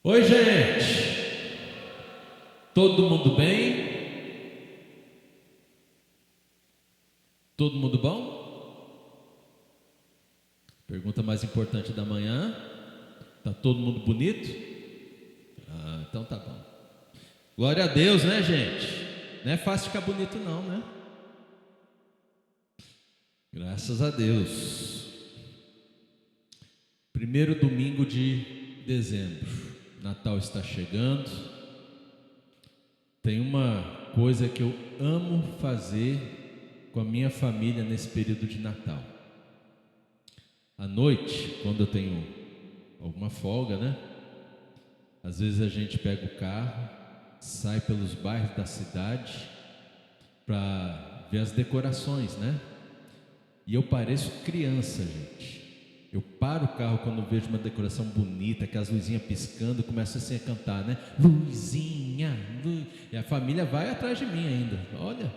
Oi, gente! Todo mundo bem? Todo mundo bom? Pergunta mais importante da manhã: tá todo mundo bonito? Então tá bom. Glória a Deus, né, gente? Não é fácil ficar bonito, não, né? Graças a Deus. Primeiro domingo de dezembro. Natal está chegando. Tem uma coisa que eu amo fazer com a minha família nesse período de Natal. À noite, quando eu tenho alguma folga, né? Às vezes a gente pega o carro, sai pelos bairros da cidade para ver as decorações, né? E eu pareço criança, gente. Eu paro o carro quando vejo uma decoração bonita, aquelas luzinhas piscando, começo assim a cantar, né? Luzinha, luz. E a família vai atrás de mim ainda. Olha,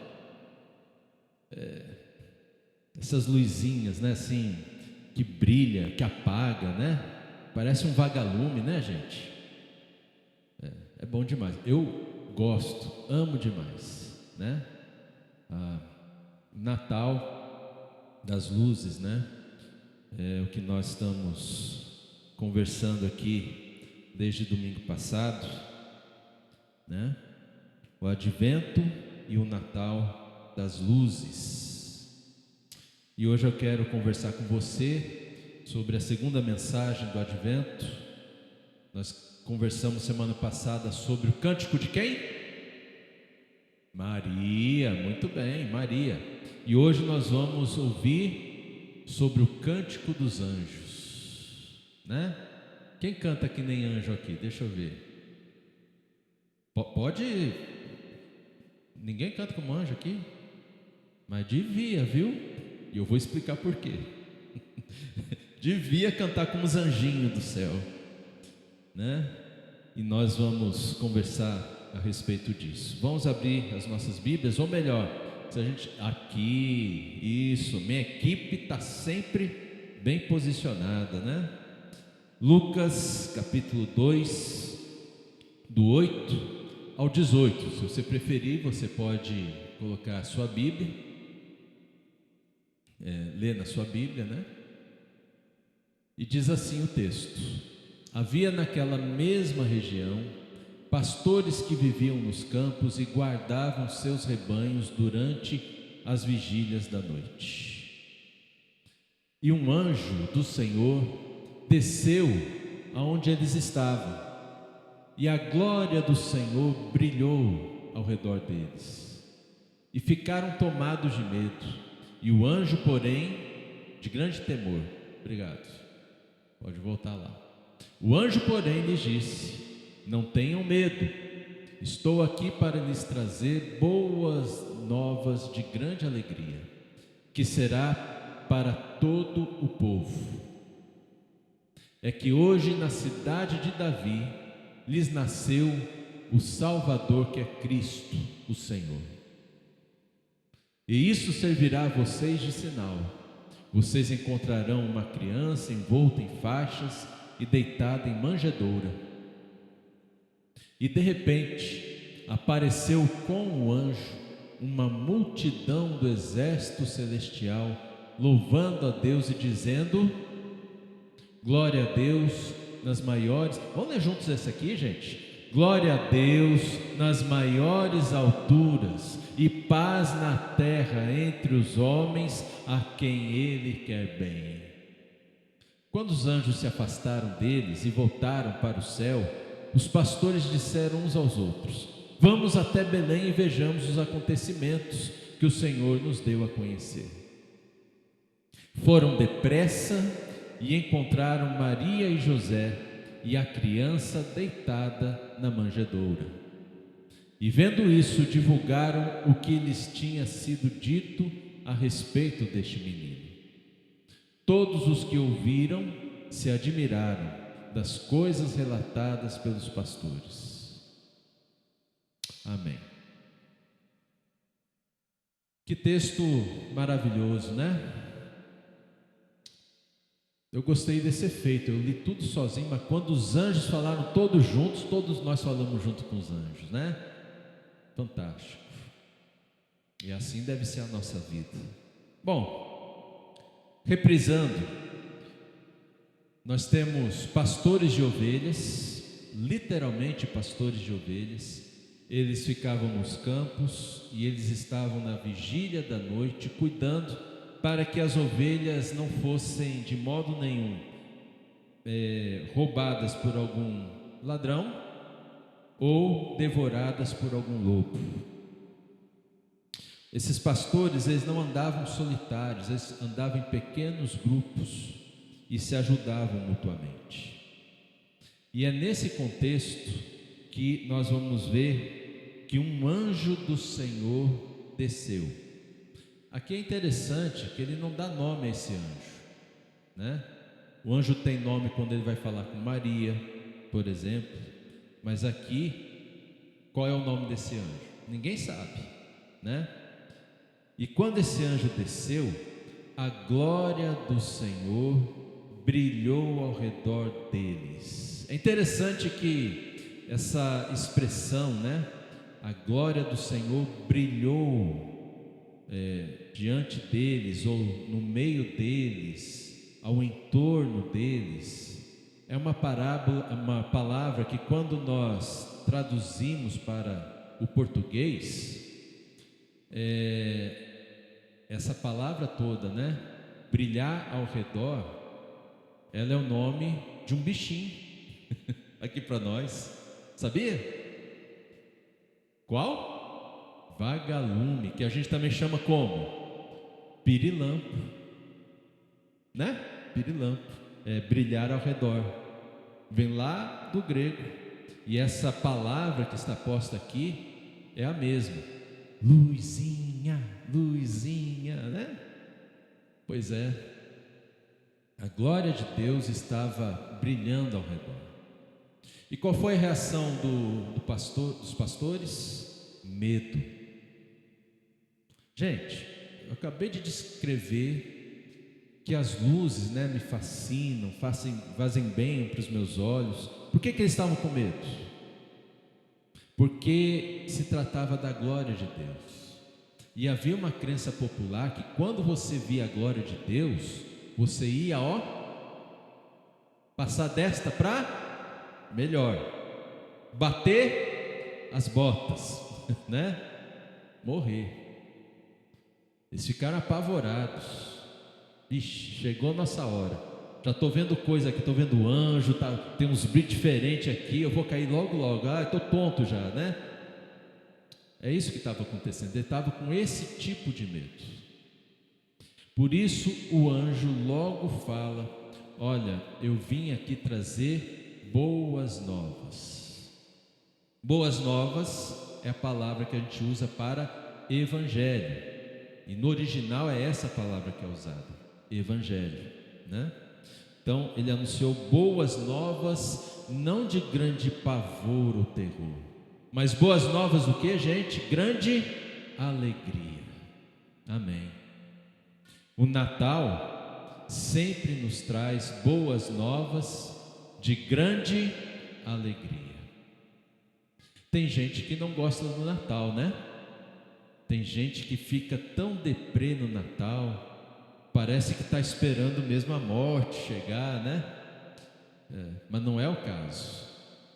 essas luzinhas, né? Assim, que brilha, que apaga, né? Parece um vagalume, né, gente? É bom demais. Eu gosto, amo demais, né? Natal das luzes, né? É o que nós estamos conversando aqui desde domingo passado, né? O advento e o Natal das luzes. E hoje eu quero conversar com você sobre a segunda mensagem do advento. Nós conversamos semana passada sobre o cântico de quem? Maria, muito bem, Maria. E hoje nós vamos ouvir sobre o cântico dos anjos, né? Quem canta que nem anjo aqui? Deixa eu ver. Pode. Ninguém canta como anjo aqui? Mas devia, viu? E eu vou explicar por quê. Devia cantar como os anjinhos do céu, né? E nós vamos conversar a respeito disso. Vamos abrir as nossas Bíblias, ou melhor, se a gente aqui, isso, minha equipe está sempre bem posicionada, né? Lucas capítulo 2, do 8 ao 18. Se você preferir, você pode colocar a sua Bíblia, ler na sua Bíblia, né? E diz assim o texto: havia naquela mesma região pastores que viviam nos campos e guardavam seus rebanhos durante as vigílias da noite. E um anjo do Senhor desceu aonde eles estavam, e a glória do Senhor brilhou ao redor deles, e ficaram tomados de medo. E o anjo, porém, de grande temor, obrigado, pode voltar lá. O anjo, porém, lhes disse: não tenham medo, estou aqui para lhes trazer boas novas de grande alegria, que será para todo o povo. É que hoje na cidade de Davi lhes nasceu o Salvador, que é Cristo, o Senhor. E isso servirá a vocês de sinal: vocês encontrarão uma criança envolta em faixas e deitada em manjedoura. E de repente apareceu com o anjo uma multidão do exército celestial, louvando a Deus e dizendo: glória a Deus nas maiores. Vamos ler juntos esse aqui, gente? Glória a Deus nas maiores alturas e paz na terra entre os homens a quem Ele quer bem. Quando os anjos se afastaram deles e voltaram para o céu, os pastores disseram uns aos outros: vamos até Belém e vejamos os acontecimentos que o Senhor nos deu a conhecer. Foram depressa e encontraram Maria e José e a criança deitada na manjedoura. E vendo isso, divulgaram o que lhes tinha sido dito a respeito deste menino. Todos os que ouviram se admiraram das coisas relatadas pelos pastores. Amém. Que texto maravilhoso, né? Eu gostei desse efeito, eu li tudo sozinho, mas quando os anjos falaram todos juntos, todos nós falamos junto com os anjos, né? Fantástico. E assim deve ser a nossa vida. Bom, reprisando, nós temos pastores de ovelhas, literalmente pastores de ovelhas. Eles ficavam nos campos e eles estavam na vigília da noite, cuidando para que as ovelhas não fossem de modo nenhum roubadas por algum ladrão ou devoradas por algum lobo. Esses pastores, eles não andavam solitários, eles andavam em pequenos grupos e se ajudavam mutuamente. E é nesse contexto que nós vamos ver que um anjo do Senhor desceu. Aqui é interessante que ele não dá nome a esse anjo, né? O anjo tem nome quando ele vai falar com Maria, por exemplo, mas aqui, qual é o nome desse anjo? Ninguém sabe, né? E quando esse anjo desceu, a glória do Senhor brilhou ao redor deles. É interessante que essa expressão, né? A glória do Senhor brilhou diante deles, ou no meio deles, ao entorno deles, é uma palavra que quando nós traduzimos para o português, essa palavra toda, né? Brilhar ao redor, ela é o nome de um bichinho aqui para nós, sabia? Qual? Vagalume, que a gente também chama como? Pirilampo, né? Pirilampo, brilhar ao redor, vem lá do grego, e essa palavra que está posta aqui é a mesma, luzinha, luzinha, né? Pois é, a glória de Deus estava brilhando ao redor. E qual foi a reação dos pastores? Medo. Gente, eu acabei de descrever que as luzes, né, me fascinam, fazem bem para os meus olhos. Por que eles estavam com medo? Porque se tratava da glória de Deus. E havia uma crença popular que quando você via a glória de Deus, você ia, passar desta para melhor, bater as botas, né? Morrer. Eles ficaram apavorados. Ixi, chegou a nossa hora. Já estou vendo coisa aqui, estou vendo anjo, tem uns brilhos diferentes aqui, eu vou cair logo, logo. Estou tonto já, né? É isso que estava acontecendo. Ele estava com esse tipo de medo. Por isso o anjo logo fala: olha, eu vim aqui trazer boas novas. Boas novas é a palavra que a gente usa para evangelho. E no original é essa palavra que é usada, evangelho, né? Então ele anunciou boas novas, não de grande pavor ou terror, mas boas novas do que, gente? Grande alegria. Amém. O Natal sempre nos traz boas novas de grande alegria. Tem gente que não gosta do Natal, né? Tem gente que fica tão deprê no Natal, parece que está esperando mesmo a morte chegar, né? Mas não é o caso.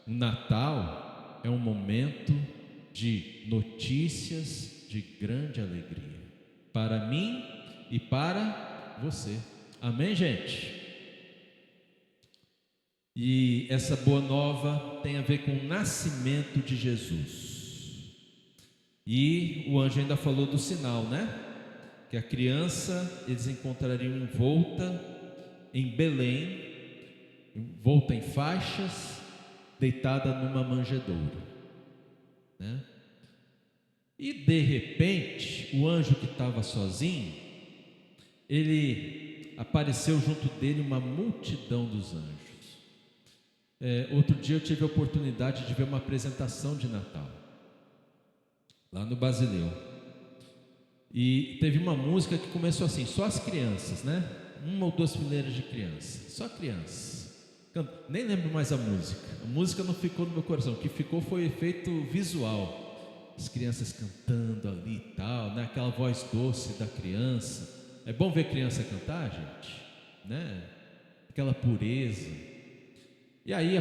O Natal é um momento de notícias de grande alegria, para mim e para você. Amém, gente? E essa boa nova tem a ver com o nascimento de Jesus. E o anjo ainda falou do sinal, né? Que a criança eles encontrariam envolta em Belém, envolta em faixas, deitada numa manjedoura, né? E de repente, o anjo que estava sozinho, ele apareceu junto dele uma multidão dos anjos. Outro dia eu tive a oportunidade de ver uma apresentação de Natal lá no Basileu, e teve uma música que começou assim, só as crianças, né? Uma ou duas fileiras de criança, só criança. Nem lembro mais a música não ficou no meu coração, o que ficou foi o efeito visual, as crianças cantando ali e tal, né? Aquela voz doce da criança. É bom ver criança cantar, gente, né? Aquela pureza. E aí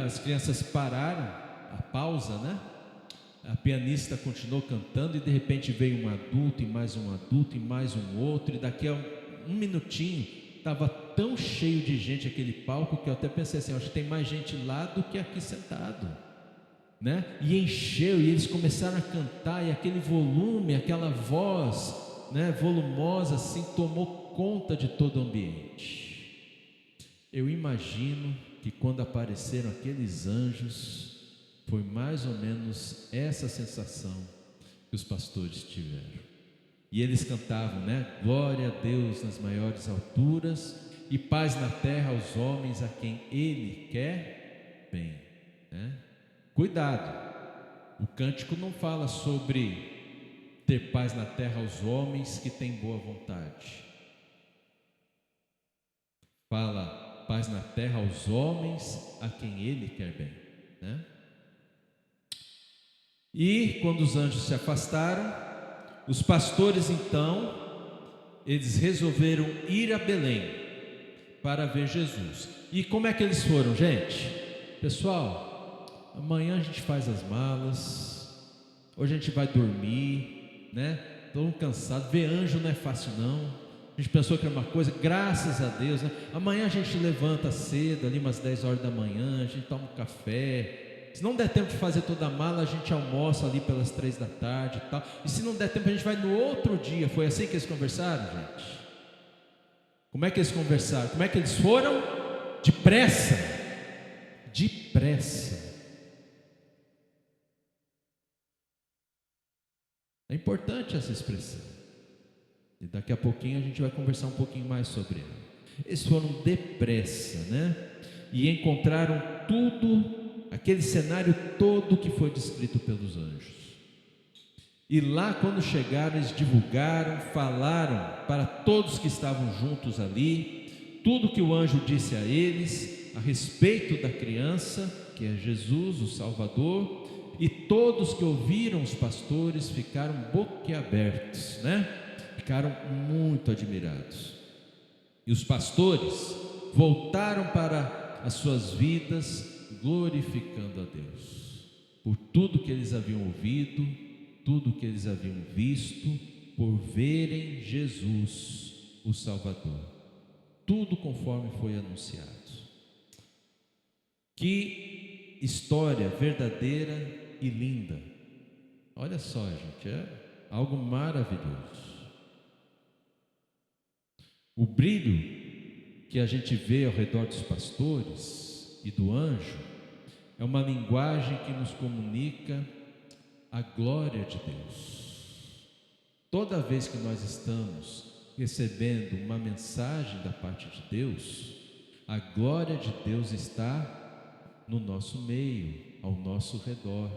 as crianças pararam, a pausa, né? A pianista continuou cantando e de repente veio um adulto e mais um adulto e mais um outro, e daqui a um minutinho estava tão cheio de gente aquele palco que eu até pensei assim, acho que tem mais gente lá do que aqui sentado, né? E encheu, e eles começaram a cantar, e aquele volume, aquela voz, né, volumosa assim, tomou conta de todo o ambiente. Eu imagino que quando apareceram aqueles anjos, foi mais ou menos essa sensação que os pastores tiveram. E eles cantavam, né? Glória a Deus nas maiores alturas e paz na terra aos homens a quem Ele quer bem, né? Cuidado, o cântico não fala sobre ter paz na terra aos homens que têm boa vontade. Fala paz na terra aos homens a quem Ele quer bem, né? E quando os anjos se afastaram, os pastores então, eles resolveram ir a Belém para ver Jesus. E como é que eles foram, gente? Pessoal, amanhã a gente faz as malas, hoje a gente vai dormir, né? Todo mundo cansado, ver anjo não é fácil não. A gente pensou que era uma coisa, graças a Deus, né? Amanhã a gente levanta cedo, ali umas 10 horas da manhã, a gente toma um café. Se não der tempo de fazer toda a mala, a gente almoça ali pelas 3 da tarde e tal. E se não der tempo, a gente vai no outro dia. Foi assim que eles conversaram, gente? Como é que eles conversaram? Como é que eles foram? Depressa. Depressa. É importante essa expressão. E daqui a pouquinho a gente vai conversar um pouquinho mais sobre ela. Eles foram depressa, né? E encontraram tudo, aquele cenário todo que foi descrito pelos anjos. E lá quando chegaram, eles divulgaram, falaram para todos que estavam juntos ali, tudo que o anjo disse a eles, a respeito da criança, que é Jesus, o Salvador, e todos que ouviram os pastores ficaram boquiabertos, né? Ficaram muito admirados. E os pastores voltaram para as suas vidas, glorificando a Deus, por tudo que eles haviam ouvido, tudo que eles haviam visto, por verem Jesus, o Salvador, tudo conforme foi anunciado. Que história verdadeira e linda! Olha só, gente, é algo maravilhoso. O brilho que a gente vê ao redor dos pastores e do anjo é uma linguagem que nos comunica a glória de Deus. Toda vez que nós estamos recebendo uma mensagem da parte de Deus, a glória de Deus está no nosso meio, ao nosso redor.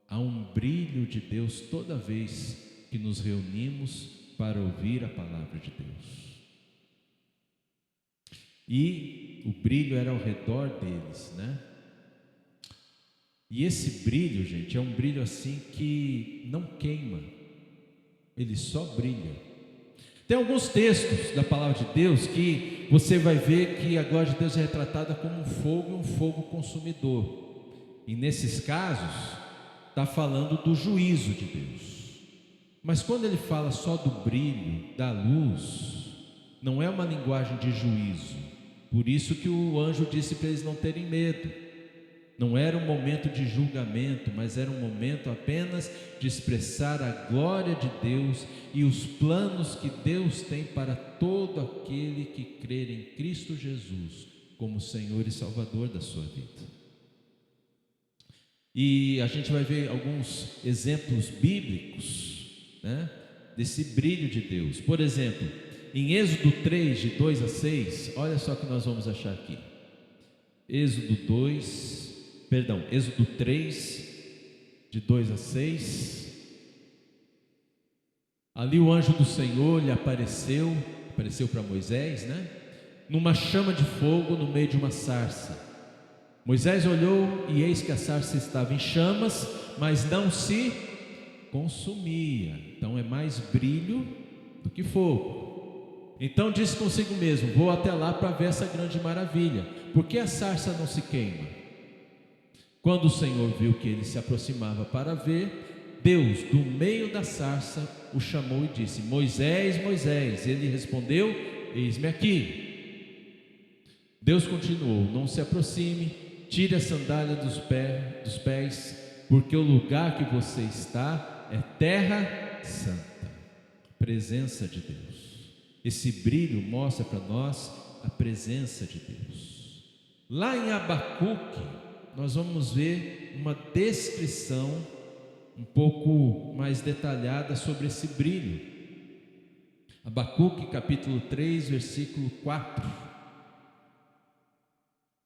Há um brilho de Deus toda vez que nos reunimos para ouvir a palavra de Deus. E o brilho era ao redor deles, né? E esse brilho, gente, é um brilho assim que não queima, ele só brilha. Tem alguns textos da palavra de Deus que você vai ver que a glória de Deus é retratada como um fogo consumidor. E nesses casos, está falando do juízo de Deus. Mas quando ele fala só do brilho, da luz, não é uma linguagem de juízo. Por isso que o anjo disse para eles não terem medo. Não era um momento de julgamento, mas era um momento apenas de expressar a glória de Deus e os planos que Deus tem para todo aquele que crer em Cristo Jesus como Senhor e Salvador da sua vida. E a gente vai ver alguns exemplos bíblicos, né, desse brilho de Deus. Por exemplo, em Êxodo 3, de 2 a 6, olha só o que nós vamos achar aqui. Êxodo 3, de 2 a 6. Ali o anjo do Senhor lhe apareceu apareceu para Moisés, né? Numa chama de fogo no meio de uma sarça. Moisés olhou e eis que a sarça estava em chamas, mas não se consumia. Então é mais brilho do que fogo. Então disse consigo mesmo: vou até lá para ver essa grande maravilha. Por que a sarça não se queima? Quando o Senhor viu que ele se aproximava para ver, Deus, do meio da sarça, o chamou e disse: Moisés, Moisés. Ele respondeu: eis-me aqui. Deus continuou: não se aproxime, tire a sandália dos pés, porque o lugar que você está é terra santa. Presença de Deus. Esse brilho mostra para nós a presença de Deus. Lá em Abacuque, nós vamos ver uma descrição um pouco mais detalhada sobre esse brilho. Abacuque capítulo 3, versículo 4.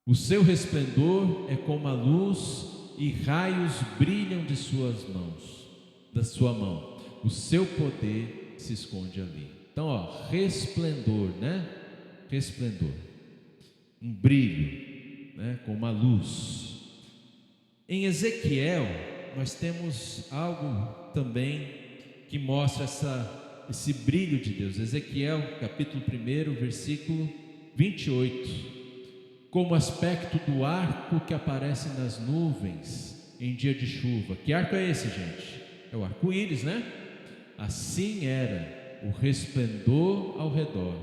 O seu resplendor é como a luz e raios brilham de suas mãos, da sua mão. O seu poder se esconde ali. Então, resplendor, né? Resplendor. Um brilho, né? Como a luz. Em Ezequiel, nós temos algo também que mostra esse brilho de Deus. Ezequiel, capítulo 1, versículo 28. Como o aspecto do arco que aparece nas nuvens em dia de chuva. Que arco é esse, gente? É o arco-íris, né? Assim era o resplendor ao redor.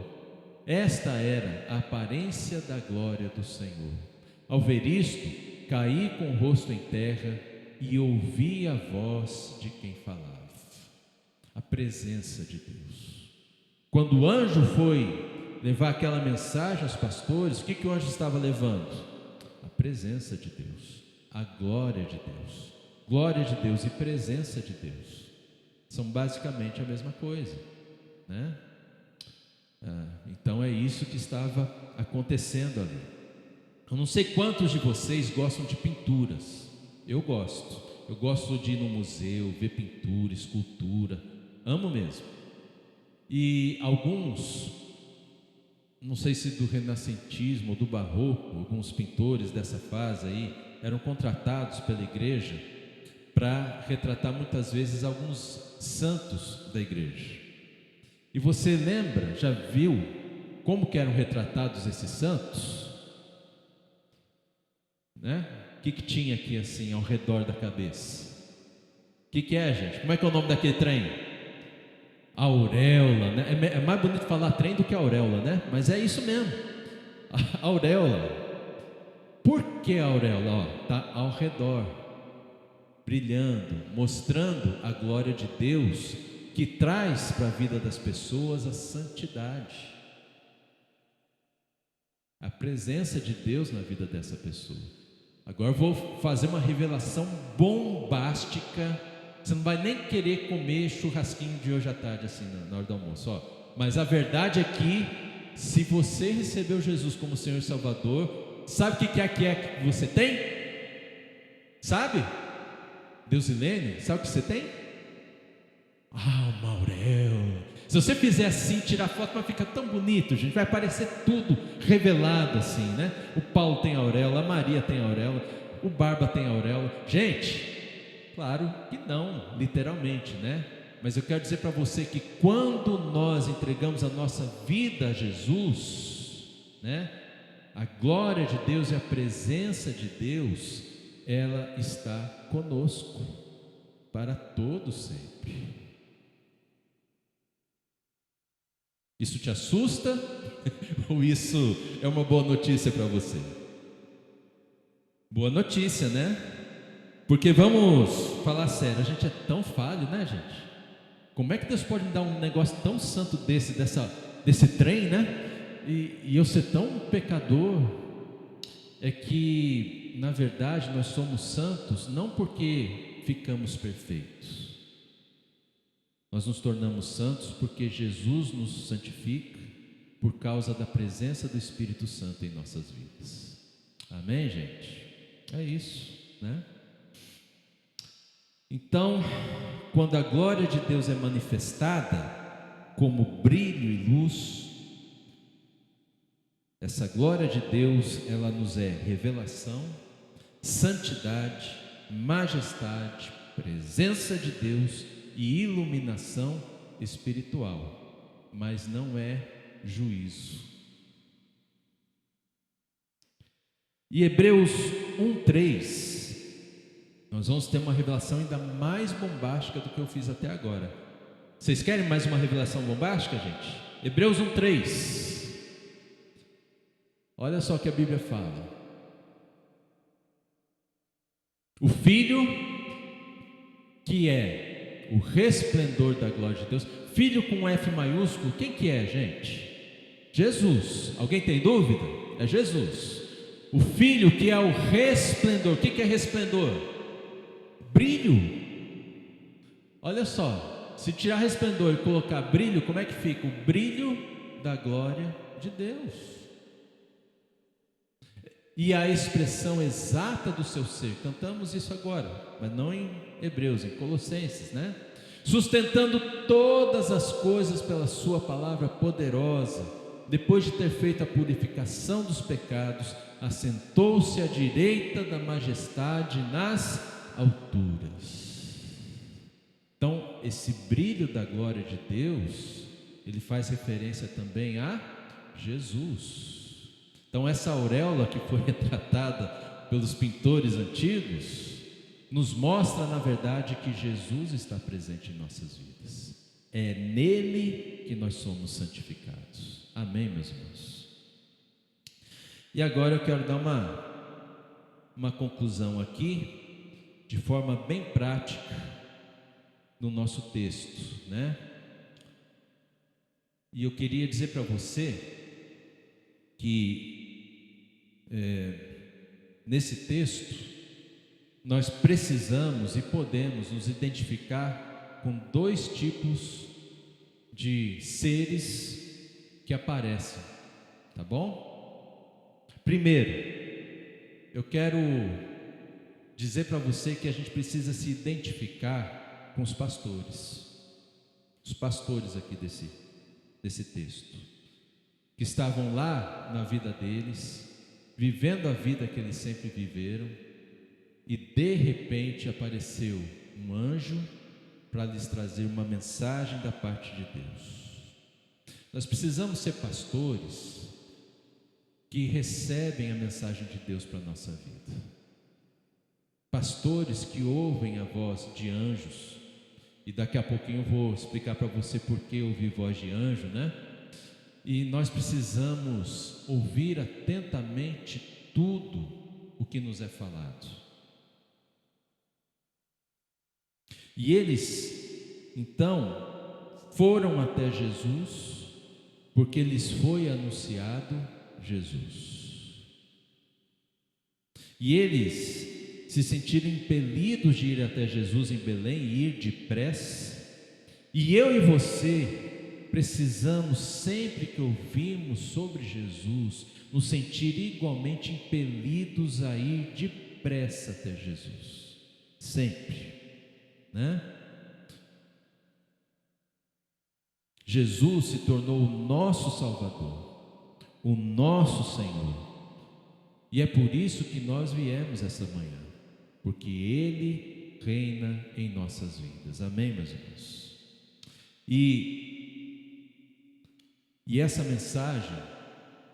Esta era a aparência da glória do Senhor. Ao ver isto, caí com o rosto em terra e ouvi a voz de quem falava. A presença de Deus. Quando o anjo foi levar aquela mensagem aos pastores, o que o anjo estava levando? A presença de Deus, a glória de Deus. Glória de Deus e presença de Deus são basicamente a mesma coisa, né? Então é isso que estava acontecendo ali. Eu não sei quantos de vocês gostam de pinturas. Eu gosto de ir no museu, ver pintura, escultura, amo mesmo. E alguns, não sei se do renascentismo ou do barroco, alguns pintores dessa fase aí eram contratados pela igreja para retratar muitas vezes alguns santos da igreja. E você lembra, já viu como que eram retratados esses santos? Né? O que tinha aqui assim ao redor da cabeça? O que é, gente? Como é que é o nome daquele trem? Auréola, né? É mais bonito falar trem do que auréola, né? Mas é isso mesmo. A auréola. Por que a auréola? Está ao redor, brilhando, mostrando a glória de Deus, que traz para a vida das pessoas a santidade, a presença de Deus na vida dessa pessoa. Agora eu vou fazer uma revelação bombástica. Você não vai nem querer comer churrasquinho de hoje à tarde assim na hora do almoço, Mas a verdade é que se você recebeu Jesus como Senhor e Salvador, sabe o que é que você tem? Sabe? Deusilene, sabe o que você tem? Uma auréola. Se você fizer assim, tirar foto, vai ficar tão bonito, gente. Vai aparecer tudo revelado assim, né? O Paulo tem auréola, a Maria tem auréola, o Barba tem auréola. Gente, claro que não, literalmente, né? Mas eu quero dizer para você que quando nós entregamos a nossa vida a Jesus, né? A glória de Deus e a presença de Deus, ela está conosco para todo sempre. Isso te assusta ou isso é uma boa notícia para você? Boa notícia, né? Porque vamos falar sério, a gente é tão falho, né, gente? Como é que Deus pode me dar um negócio tão santo desse trem, né? E eu ser tão pecador? É que, na verdade, nós somos santos não porque ficamos perfeitos. Nós nos tornamos santos porque Jesus nos santifica por causa da presença do Espírito Santo em nossas vidas. Amém, gente? É isso, né? Então, quando a glória de Deus é manifestada como brilho e luz, Essa glória de Deus, ela nos é revelação, santidade, majestade, presença de Deus e iluminação espiritual, mas não é juízo. E Hebreus 1:3, nós vamos ter uma revelação ainda mais bombástica do que eu fiz até agora. Vocês querem mais uma revelação bombástica, gente? Hebreus 1:3. Olha só o que a Bíblia fala. O Filho, que é o resplendor da glória de Deus, Filho com F maiúsculo, quem que é, gente? Jesus. Alguém tem dúvida? É Jesus. O Filho que é o resplendor. O que é resplendor? Brilho. Olha só, se tirar resplendor e colocar brilho, como é que fica? O brilho da glória de Deus. E a expressão exata do seu ser, cantamos isso agora, mas não em Hebreus, em Colossenses, né? Sustentando todas as coisas pela sua palavra poderosa, depois de ter feito a purificação dos pecados, assentou-se à direita da majestade nas alturas. Então, esse brilho da glória de Deus, ele faz referência também a Jesus. Então, essa auréola que foi retratada pelos pintores antigos, nos mostra, na verdade, que Jesus está presente em nossas vidas. É nele que nós somos santificados. Amém, meus irmãos? E agora eu quero dar uma conclusão aqui, de forma bem prática, no nosso texto, né? E eu queria dizer para você que nesse texto nós precisamos e podemos nos identificar com dois tipos de seres que aparecem, tá bom? Primeiro, eu quero dizer para você que a gente precisa se identificar com os pastores aqui desse texto, que estavam lá na vida deles, vivendo a vida que eles sempre viveram, e de repente apareceu um anjo para lhes trazer uma mensagem da parte de Deus. Nós precisamos ser pastores que recebem a mensagem de Deus para a nossa vida, pastores que ouvem a voz de anjos, e daqui a pouquinho eu vou explicar para você por que ouvir voz de anjo, né? E nós precisamos ouvir atentamente tudo o que nos é falado. E eles, então, foram até Jesus, porque lhes foi anunciado Jesus. E eles se sentiram impelidos de ir até Jesus em Belém e ir depressa. E eu e você precisamos, sempre que ouvimos sobre Jesus, nos sentir igualmente impelidos a ir depressa até Jesus, sempre, né? Jesus se tornou o nosso Salvador, o nosso Senhor, e é por isso que nós viemos essa manhã, porque Ele reina em nossas vidas. Amém, meus irmãos? E essa mensagem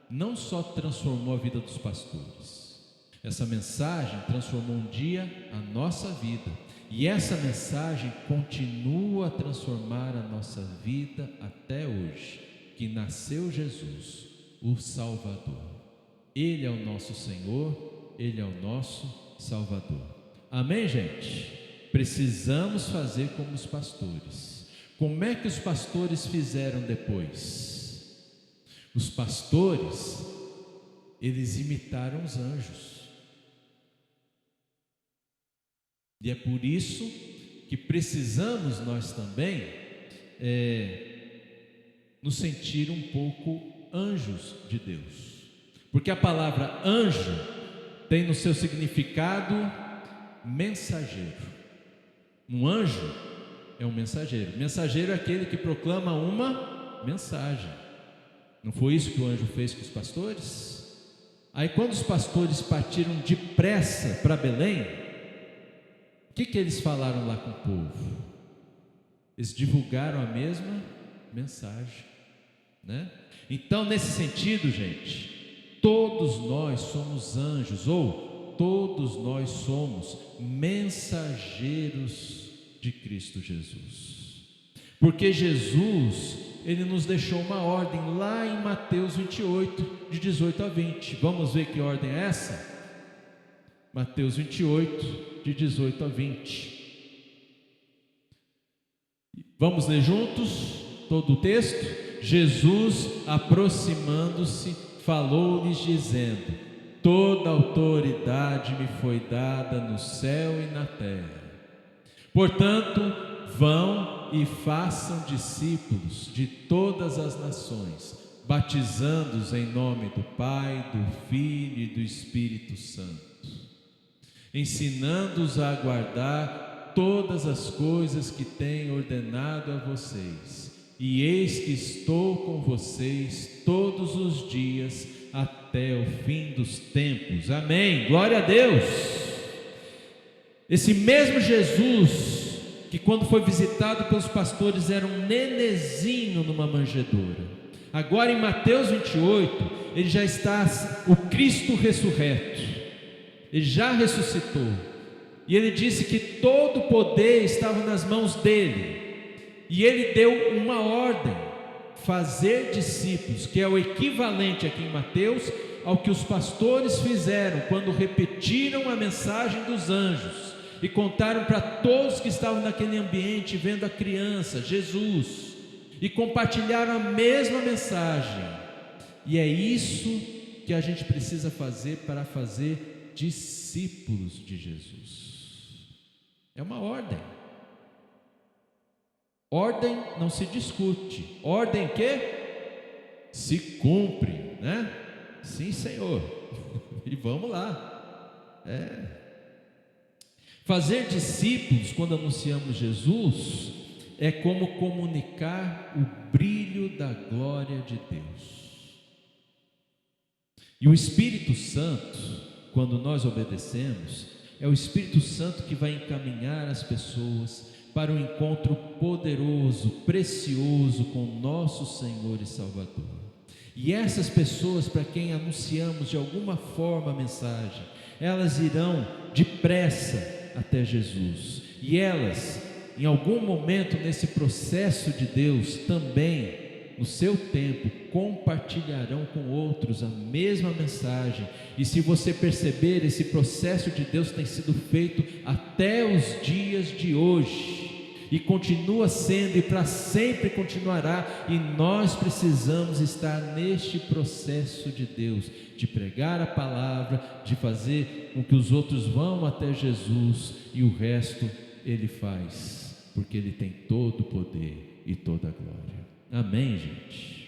não só transformou a vida dos pastores, essa mensagem transformou um dia a nossa vida, e essa mensagem continua a transformar a nossa vida até hoje, que nasceu Jesus, o Salvador. Ele é o nosso Senhor, Ele é o nosso Salvador. Amém, gente? Precisamos fazer como os pastores. Como é que os pastores fizeram depois? Os pastores, eles imitaram os anjos. E é por isso que precisamos nós também nos sentir um pouco anjos de Deus. Porque a palavra anjo tem no seu significado mensageiro. Um anjo é um mensageiro. Mensageiro é aquele que proclama uma mensagem. Não foi isso que o anjo fez com os pastores? Aí quando os pastores partiram depressa para Belém, o que eles falaram lá com o povo? Eles divulgaram a mesma mensagem, né? Então, nesse sentido, gente, todos nós somos anjos, ou todos nós somos mensageiros de Cristo Jesus, porque Jesus, Ele nos deixou uma ordem lá em Mateus 28, de 18 a 20, vamos ver que ordem é essa? Mateus 28, de 18 a 20, vamos ler juntos todo o texto? Jesus, aproximando-se, falou-lhes dizendo: toda autoridade me foi dada no céu e na terra. Portanto, vão e façam discípulos de todas as nações, batizando-os em nome do Pai, do Filho e do Espírito Santo, ensinando-os a guardar todas as coisas que tenho ordenado a vocês. E eis que estou com vocês todos os dias até o fim dos tempos. Amém, glória a Deus. Esse mesmo Jesus, que quando foi visitado pelos pastores era um nenezinho numa manjedoura, agora em Mateus 28, ele já está o Cristo ressurreto, ele já ressuscitou, e ele disse que todo o poder estava nas mãos dele. E ele deu uma ordem: fazer discípulos, que é o equivalente aqui em Mateus ao que os pastores fizeram quando repetiram a mensagem dos anjos e contaram para todos que estavam naquele ambiente, vendo a criança, Jesus, e compartilharam a mesma mensagem. E é isso que a gente precisa fazer para fazer discípulos de Jesus. É uma ordem. Ordem não se discute, ordem que se cumpre, né? Sim, Senhor. E vamos lá. Fazer discípulos, quando anunciamos Jesus, é como comunicar o brilho da glória de Deus. E o Espírito Santo, quando nós obedecemos, é o Espírito Santo que vai encaminhar as pessoas para um encontro poderoso, precioso com nosso Senhor e Salvador. E essas pessoas para quem anunciamos de alguma forma a mensagem, elas irão depressa até Jesus, e elas, em algum momento nesse processo de Deus, também, no seu tempo, compartilharão com outros a mesma mensagem. E se você perceber, esse processo de Deus tem sido feito até os dias de hoje, e continua sendo, e para sempre continuará. E nós precisamos estar neste processo de Deus, de pregar a palavra, de fazer com que os outros vão até Jesus, e o resto Ele faz, porque Ele tem todo o poder e toda a glória. Amém, gente?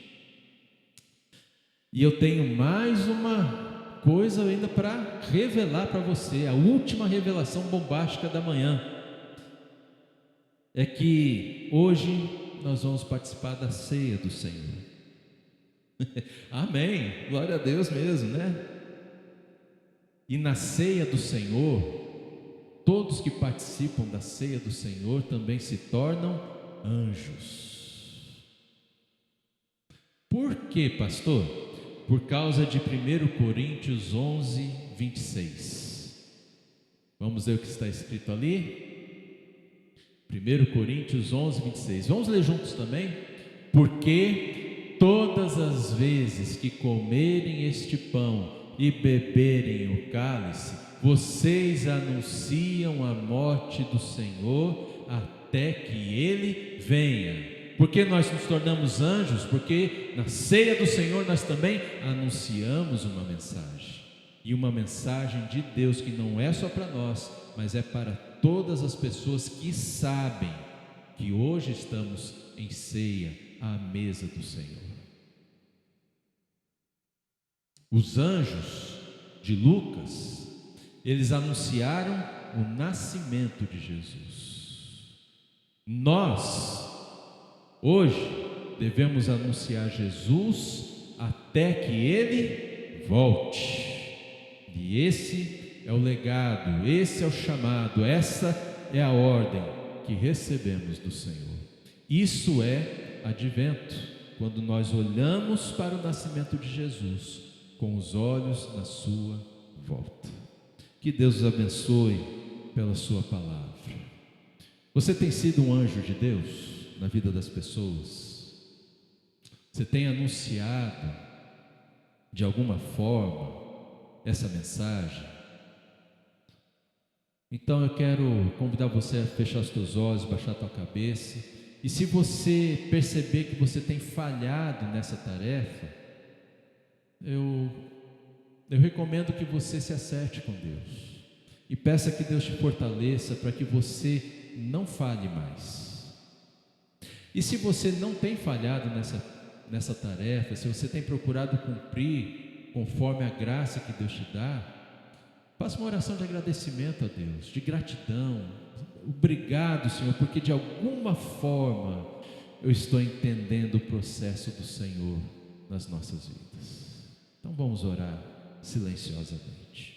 E eu tenho mais uma coisa ainda para revelar para você, a última revelação bombástica da manhã. É que hoje nós vamos participar da ceia do Senhor. Amém, glória a Deus mesmo, né? E na ceia do Senhor, todos que participam da ceia do Senhor também se tornam anjos. Por quê, pastor? Por causa de 1 Coríntios 11, 26. Vamos ver o que está escrito ali? 1 Coríntios 11, 26. Vamos ler juntos também? Porque todas as vezes que comerem este pão e beberem o cálice, vocês anunciam a morte do Senhor até que Ele venha. Por que nós nos tornamos anjos? Porque na ceia do Senhor nós também anunciamos uma mensagem. E uma mensagem de Deus que não é só para nós, mas é para todas as pessoas que sabem que hoje estamos em ceia à mesa do Senhor. Os anjos de Lucas, eles anunciaram o nascimento de Jesus. Nós, hoje, devemos anunciar Jesus até que Ele volte. E esse é o legado, esse é o chamado, essa é a ordem que recebemos do Senhor. Isso é advento, quando nós olhamos para o nascimento de Jesus com os olhos na sua volta. Que Deus os abençoe pela sua palavra. Você tem sido um anjo de Deus na vida das pessoas? Você tem anunciado de alguma forma essa mensagem? Então eu quero convidar você a fechar os teus olhos, baixar a tua cabeça. E se você perceber que você tem falhado nessa tarefa, eu recomendo que você se acerte com Deus e peça que Deus te fortaleça para que você não falhe mais. E se você não tem falhado nessa tarefa, se você tem procurado cumprir conforme a graça que Deus te dá, faça uma oração de agradecimento a Deus, de gratidão. Obrigado, Senhor, porque de alguma forma eu estou entendendo o processo do Senhor nas nossas vidas. Então vamos orar silenciosamente.